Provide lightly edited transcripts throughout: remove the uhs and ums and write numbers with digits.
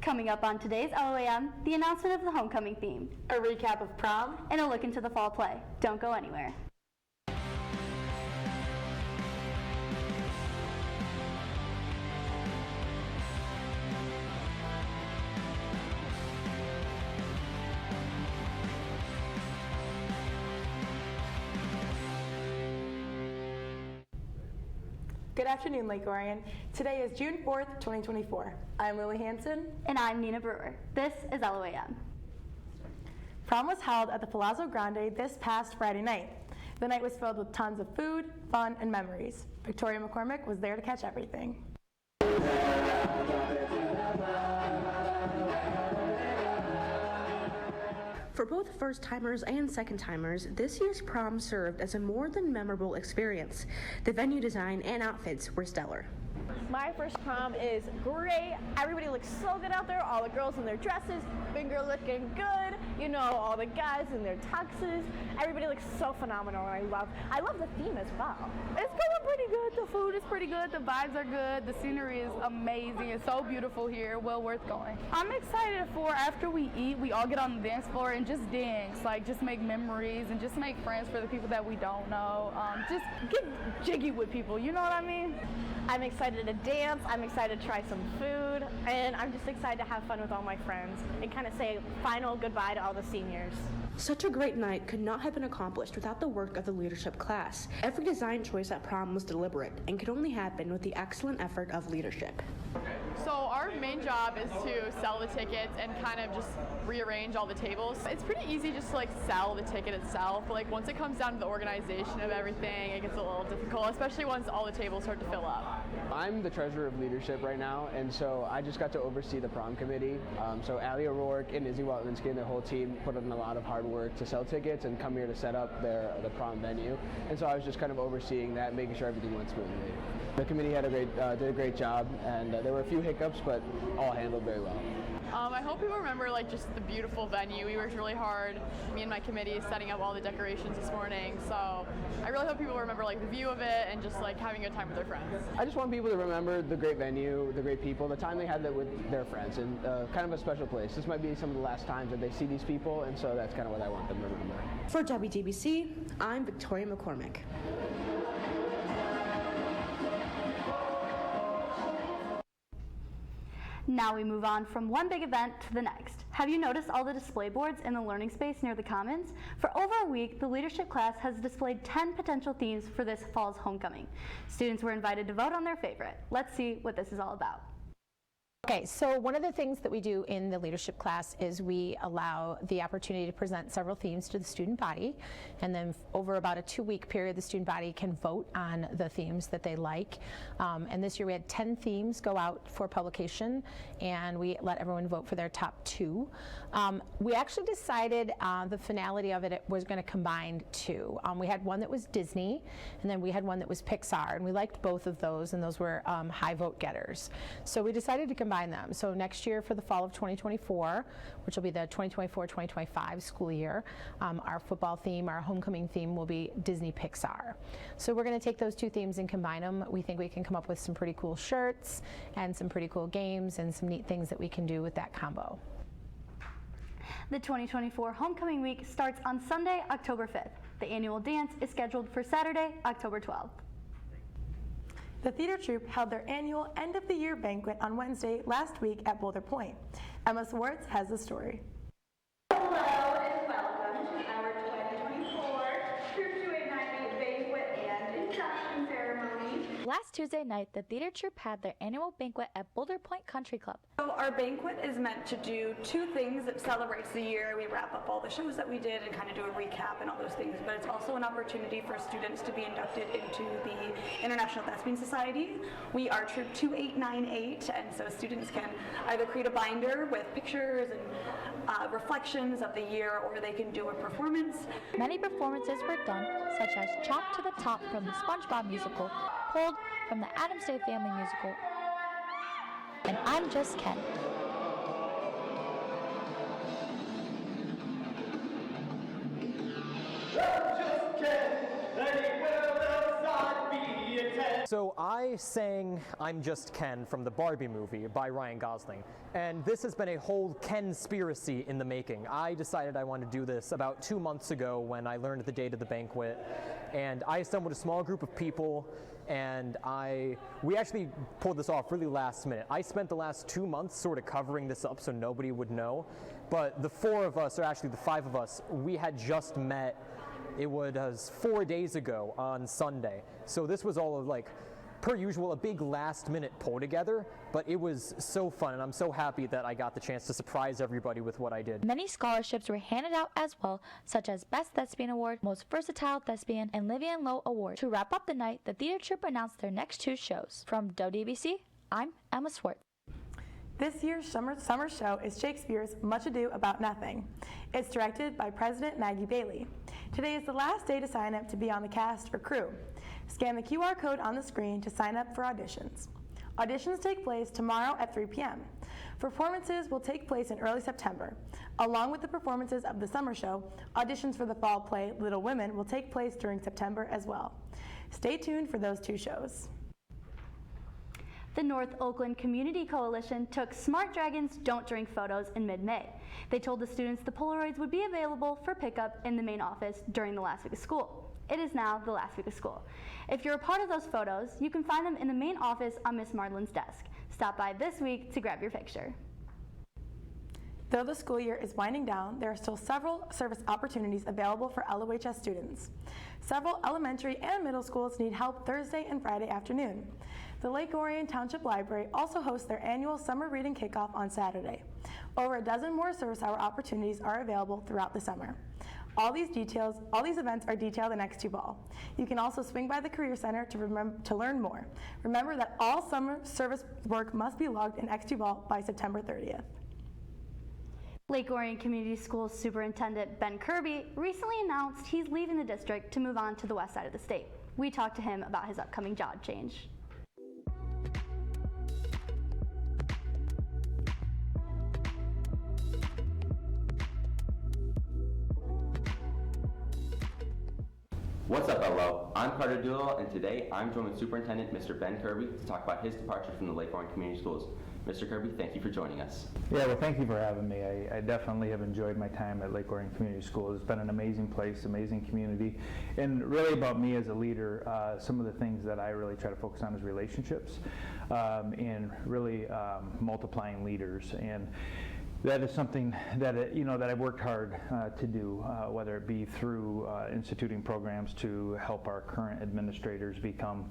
Coming up on today's LOAM, the announcement of the homecoming theme, a recap of prom, and a look into the fall play. Don't go anywhere. Good afternoon, Lake Orion. Today is June 4th, 2024. I'm Lily Hansen. And I'm Nina Brewer. This is LOAM. Prom was held at the Palazzo Grande this past Friday night. The night was filled with tons of food, fun, and memories. Victoria McCormick was there to catch everything. For both first-timers and second-timers, this year's prom served as a more than memorable experience. The venue design and outfits were stellar. My first prom is great. Everybody looks so good out there. All the girls in their dresses, finger looking good. You know, all the guys in their tuxes. Everybody looks so phenomenal, and I love the theme as well. It's going pretty good. The food is pretty good. The vibes are good. The scenery is amazing. It's so beautiful here. Well worth going. I'm excited for after we eat, we all get on the dance floor and just dance, like just make memories and just make friends for the people that we don't know. Just get jiggy with people. You know what I mean? I'm excited to dance, I'm excited to try some food, and I'm just excited to have fun with all my friends and kind of say final goodbye to all the seniors. Such a great night could not have been accomplished without the work of the leadership class. Every design choice at prom was deliberate and could only happen with the excellent effort of leadership. So our main job is to sell the tickets and kind of just rearrange all the tables. It's pretty easy just to like sell the ticket itself, but like once it comes down to the organization of everything, it gets a little difficult, especially once all the tables start to fill up. I'm the treasurer of leadership right now, and so I just got to oversee the prom committee. So Allie O'Rourke and Izzy Watlinski and their whole team put in a lot of hard work to sell tickets and come here to set up the prom venue. And so I was just kind of overseeing that, making sure everything went smoothly. The committee did a great job, and there were a few hiccups, but all handled very well. I hope people remember like just the beautiful venue. We worked really hard, me and my committee, setting up all the decorations this morning. So I really hope people remember like the view of it and just like having a good time with their friends. I just want people to remember the great venue, the great people, the time they had with their friends, and kind of a special place. This might be some of the last times that they see these people, and so that's kind of what I want them to remember. For WDBC, I'm Victoria McCormick. Now we move on from one big event to the next. Have you noticed all the display boards in the learning space near the Commons? For over a week, the leadership class has displayed 10 potential themes for this fall's homecoming. Students were invited to vote on their favorite. Let's see what this is all about. Okay, so one of the things that we do in the leadership class is we allow the opportunity to present several themes to the student body, and then over about a 2-week period the student body can vote on the themes that they like. And this year we had 10 themes go out for publication, and we let everyone vote for their top 2. We actually decided the finality of it was going to combine 2. We had one that was Disney, and then we had one that was Pixar, and we liked both of those, and those were high vote getters. So we decided to combine them. So next year for the fall of 2024, which will be the 2024-2025 school year, our football theme, our homecoming theme will be Disney Pixar. So we're going to take those 2 themes and combine them. We think we can come up with some pretty cool shirts and some pretty cool games and some neat things that we can do with that combo. The 2024 Homecoming Week starts on Sunday, October 5th. The annual dance is scheduled for Saturday, October 12th. The theater troupe held their annual end-of-the-year banquet on Wednesday last week at Boulder Point. Emma Swartz has the story. Hello and welcome to our 2024 Troop 289 banquet and induction ceremony. Last Tuesday night, the theater troupe had their annual banquet at Boulder Point Country Club. So our banquet is meant to do 2 things. It celebrates the year. We wrap up all the shows that we did and kind of do a recap and all those things, but it's also an opportunity for students to be inducted into the International Thespian Society. We are Troop 2898, and so students can either create a binder with pictures and reflections of the year, or they can do a performance. Many performances were done, such as Chop to the Top from the SpongeBob musical, Pulled from the Addams Day Family musical, and I'm Just Ken. I'm just Ken, and he will outside be a 10. So I sang I'm Just Ken from the Barbie movie by Ryan Gosling, and this has been a whole Ken-spiracy in the making. I decided I wanted to do this about 2 months ago when I learned the date of the banquet, and I assembled a small group of people, and we actually pulled this off really last minute. I spent the last 2 months sort of covering this up so nobody would know, but the 4 of us, or actually the 5 of us, we had just met. It was 4 days ago on Sunday. So this was all like, per usual, a big last minute pull together, but it was so fun, and I'm so happy that I got the chance to surprise everybody with what I did. Many scholarships were handed out as well, such as Best Thespian Award, Most Versatile Thespian, and Livia and Lowe Award. To wrap up the night, the theater troupe announced their next 2 shows. From WDBC, I'm Emma Swartz. This year's summer show is Shakespeare's Much Ado About Nothing. It's directed by President Maggie Bailey. Today is the last day to sign up to be on the cast or crew. Scan the QR code on the screen to sign up for auditions. Auditions take place tomorrow at 3 p.m. Performances will take place in early September. Along with the performances of the summer show, auditions for the fall play Little Women will take place during September as well. Stay tuned for those 2 shows. The North Oakland Community Coalition took Smart Dragons Don't Drink photos in mid-May. They told the students the Polaroids would be available for pickup in the main office during the last week of school. It is now the last week of school. If you're a part of those photos, you can find them in the main office on Miss Marlin's desk. Stop by this week to grab your picture. Though the school year is winding down, there are still several service opportunities available for LOHS students. Several elementary and middle schools need help Thursday and Friday afternoon. The Lake Orion Township Library also hosts their annual summer reading kickoff on Saturday. Over a dozen more service hour opportunities are available throughout the summer. All these events are detailed in X2 Ball. You can also swing by the Career Center to learn more. Remember that all summer service work must be logged in X2 Ball by September 30th. Lake Orion Community Schools Superintendent Ben Kirby recently announced he's leaving the district to move on to the west side of the state. We talked to him about his upcoming job change. What's up, LO? I'm Carter Doolittle, and today I'm joined with Superintendent Mr. Ben Kirby to talk about his departure from the Lake Orion Community Schools. Mr. Kirby, thank you for joining us. Yeah, well, thank you for having me. I definitely have enjoyed my time at Lake Orion Community Schools. It's been an amazing place, amazing community, and really about me as a leader, some of the things that I really try to focus on is relationships and really multiplying leaders. And that is something that that I've worked hard to do, whether it be through instituting programs to help our current administrators become,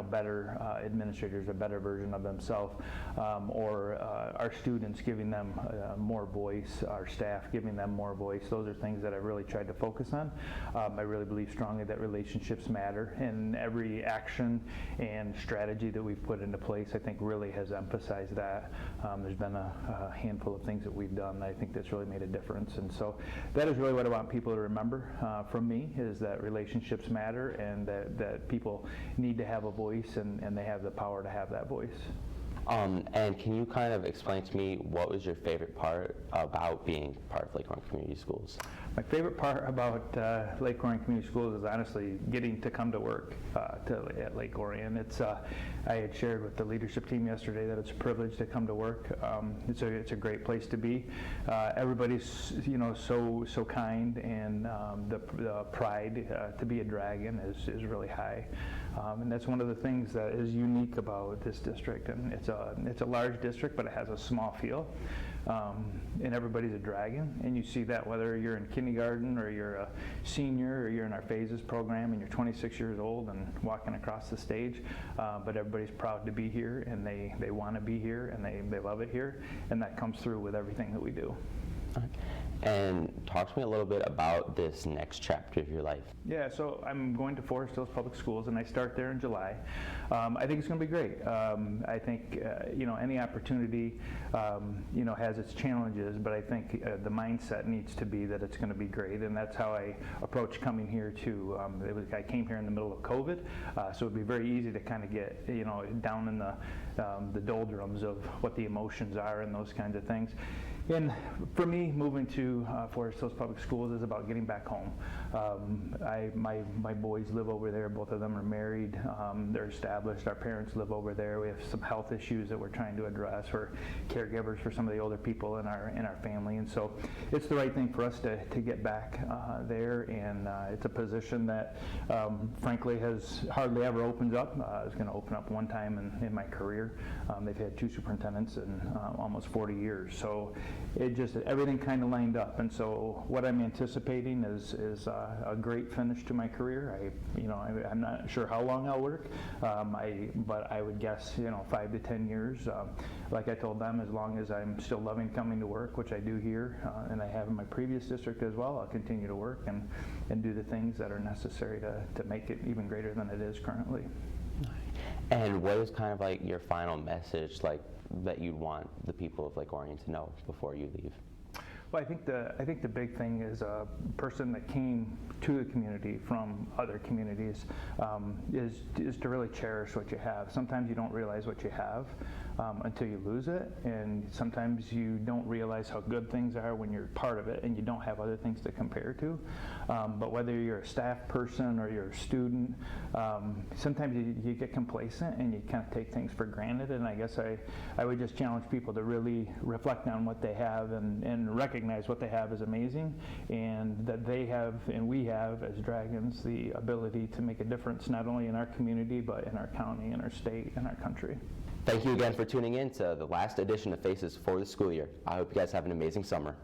better administrators, a better version of themselves, or our students giving them more voice, our staff giving them more voice. Those are things that I really tried to focus on. I really believe strongly that relationships matter, and every action and strategy that we've put into place, I think, really has emphasized that. There's been a handful of things that we've done that I think that's really made a difference, and so that is really what I want people to remember from me, is that relationships matter, and that people need to have a voice, and they have the power to have that voice. And can you kind of explain to me what was your favorite part about being part of Lake Orion Community Schools? My favorite part about Lake Orion Community Schools is honestly getting to come to work at Lake Orion. It's I had shared with the leadership team yesterday that it's a privilege to come to work. It's a great place to be. Everybody's so kind, and the pride to be a dragon is really high. And that's one of the things that is unique about this district. And it's a large district, but it has a small feel. And everybody's a dragon, and you see that whether you're in kindergarten or you're a senior or you're in our phases program and you're 26 years old and walking across the stage, but everybody's proud to be here, and they want to be here, and they love it here, and that comes through with everything that we do. And talk to me a little bit about this next chapter of your life. Yeah, so I'm going to Forest Hills Public Schools, and I start there in July. I think it's going to be great. I think any opportunity has its challenges, but I think the mindset needs to be that it's going to be great, and that's how I approach coming here too. I came here in the middle of COVID, so it'd be very easy to kind of get down in the doldrums of what the emotions are and those kinds of things. And for me, moving to Forest Hills Public Schools is about getting back home. My boys live over there. Both of them are married. They're established. Our parents live over there. We have some health issues that we're trying to address. We're caregivers for some of the older people in our family, and so it's the right thing for us to get back there. And it's a position that, frankly, has hardly ever opened up. It's going to open up one time in my career. They've had 2 superintendents in almost 40 years, so it just everything kind of lined up. And so what I'm anticipating is a great finish to my career. I'm not sure how long I'll work, but I would guess 5 to 10 years. Like I told them, as long as I'm still loving coming to work, which I do here, and I have in my previous district as well, I'll continue to work and do the things that are necessary to make it even greater than it is currently. And what is kind of like your final message, like that you'd want the people of Lake Orion to know before you leave? Well, I think the big thing is a person that came to the community from other communities is to really cherish what you have. Sometimes you don't realize what you have until you lose it, and sometimes you don't realize how good things are when you're part of it and you don't have other things to compare to. But whether you're a staff person or you're a student, sometimes you get complacent and you kind of take things for granted. And I guess I would just challenge people to really reflect on what they have and recognize what they have is amazing, and that they have and we have as Dragons the ability to make a difference not only in our community but in our county, in our state, and our country. Thank you again for tuning in to the last edition of Faces for the school year. I hope you guys have an amazing summer.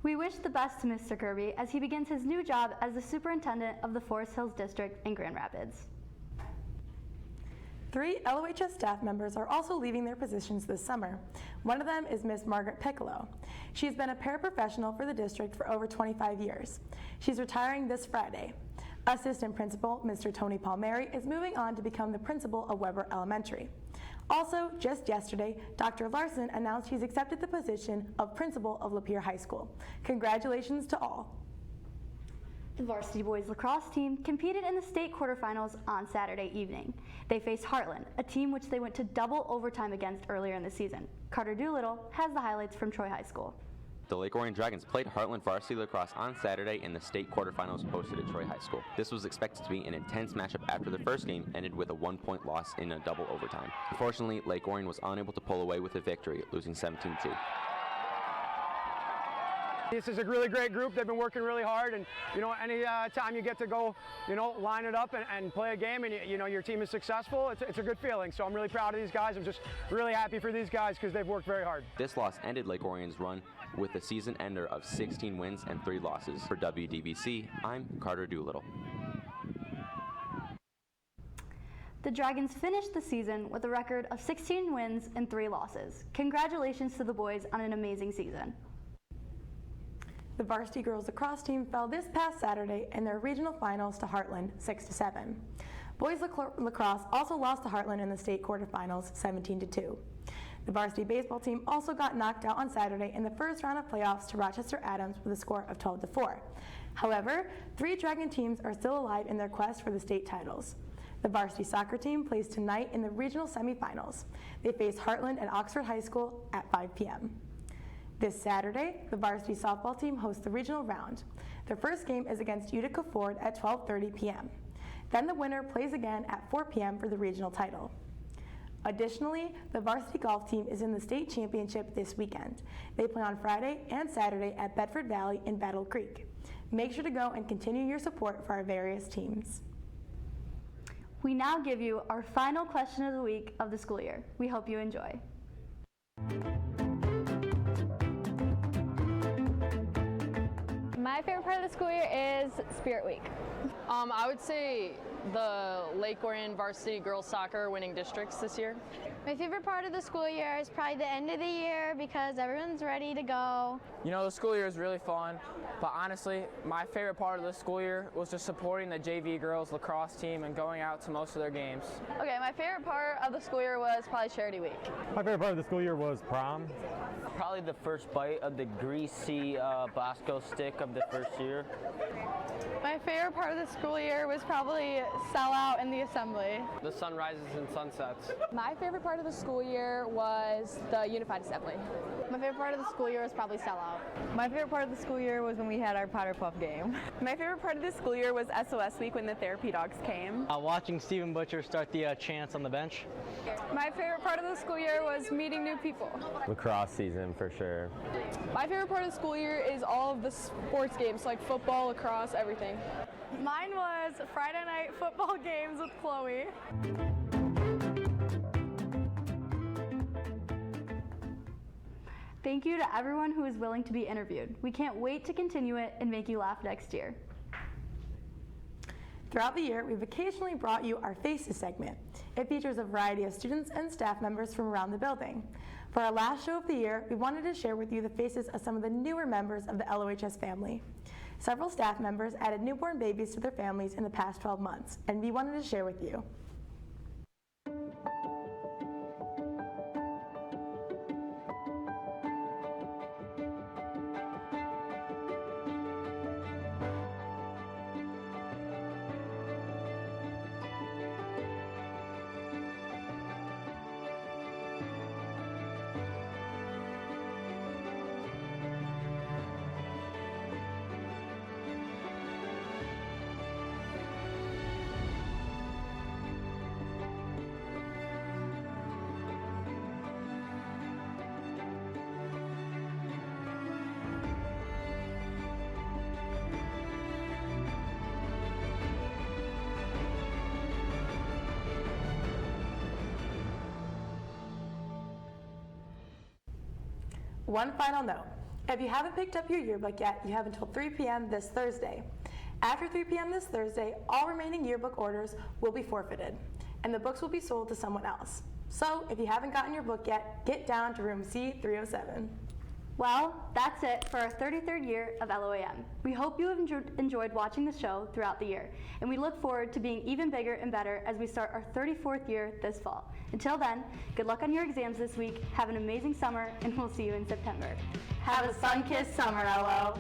We wish the best to Mr. Kirby as he begins his new job as the superintendent of the Forest Hills District in Grand Rapids. 3 LOHS staff members are also leaving their positions this summer. One of them is Miss Margaret Piccolo. She's been a paraprofessional for the district for over 25 years. She's retiring this Friday. Assistant Principal Mr. Tony Palmieri is moving on to become the principal of Weber Elementary. Also, just yesterday, Dr. Larson announced he's accepted the position of principal of Lapeer High School. Congratulations to all. The varsity boys lacrosse team competed in the state quarterfinals on Saturday evening. They faced Heartland, a team which they went to double overtime against earlier in the season. Carter Doolittle has the highlights from Troy High School. The Lake Orion Dragons played Heartland varsity lacrosse on Saturday in the state quarterfinals hosted at Troy High School. This was expected to be an intense matchup after the first game ended with a 1-point loss in a double overtime. Unfortunately, Lake Orion was unable to pull away with a victory, losing 17-2. This is a really great group. They've been working really hard, and any time you get to go, line it up and play a game, and your team is successful, it's a good feeling. So I'm really proud of these guys. I'm just really happy for these guys because they've worked very hard. This loss ended Lake Orion's run with a season ender of 16 wins and 3 losses. For WDBC, I'm Carter Doolittle. The Dragons finished the season with a record of 16 wins and 3 losses. Congratulations to the boys on an amazing season. The varsity girls lacrosse team fell this past Saturday in their regional finals to Heartland 6-7. Boys lacrosse also lost to Heartland in the state quarterfinals 17-2. The varsity baseball team also got knocked out on Saturday in the first round of playoffs to Rochester Adams with a score of 12-4. However, 3 Dragon teams are still alive in their quest for the state titles. The varsity soccer team plays tonight in the regional semifinals. They face Heartland at Oxford High School at 5 p.m. This Saturday, the varsity softball team hosts the regional round. Their first game is against Utica Ford at 12:30 p.m. Then the winner plays again at 4 p.m. for the regional title. Additionally, the varsity golf team is in the state championship this weekend. They play on Friday and Saturday at Bedford Valley in Battle Creek. Make sure to go and continue your support for our various teams. We now give you our final question of the week of the school year. We hope you enjoy. My favorite part of the school year is Spirit Week. I would say the Lake Orion varsity girls soccer winning districts this year. My favorite part of the school year is probably the end of the year because everyone's ready to go. You know, the school year is really fun, but honestly, my favorite part of the school year was just supporting the JV girls lacrosse team and going out to most of their games. Okay, my favorite part of the school year was probably Charity Week. My favorite part of the school year was prom. Probably the first bite of the greasy Bosco stick of the first year. My favorite part of the school year was probably sellout in the assembly. The sunrises and sunsets. My favorite part of the school year was the Unified Assembly. My favorite part of the school year was probably sellout. My favorite part of the school year was when we had our Powder Puff game. My favorite part of the school year was SOS week when the therapy dogs came. Watching Stephen Butcher start the chants on the bench. My favorite part of the school year was meeting new people. Lacrosse season for sure. My favorite part of the school year is all of the sports games like football, lacrosse, everything. Mine was Friday night football games with Chloe. Thank you to everyone who is willing to be interviewed. We can't wait to continue it and make you laugh next year. Throughout the year, we've occasionally brought you our Faces segment. It features a variety of students and staff members from around the building. For our last show of the year, we wanted to share with you the faces of some of the newer members of the LOHS family. Several staff members added newborn babies to their families in the past 12 months, and we wanted to share with you. One final note. If you haven't picked up your yearbook yet, you have until 3 p.m. this Thursday. After 3 p.m. this Thursday, all remaining yearbook orders will be forfeited, and the books will be sold to someone else. So, if you haven't gotten your book yet, get down to room C307. Well, that's it for our 33rd year of LOAM. We hope you have enjoyed watching the show throughout the year, and we look forward to being even bigger and better as we start our 34th year this fall. Until then, good luck on your exams this week, have an amazing summer, and we'll see you in September. Have a sun-kissed summer, LO.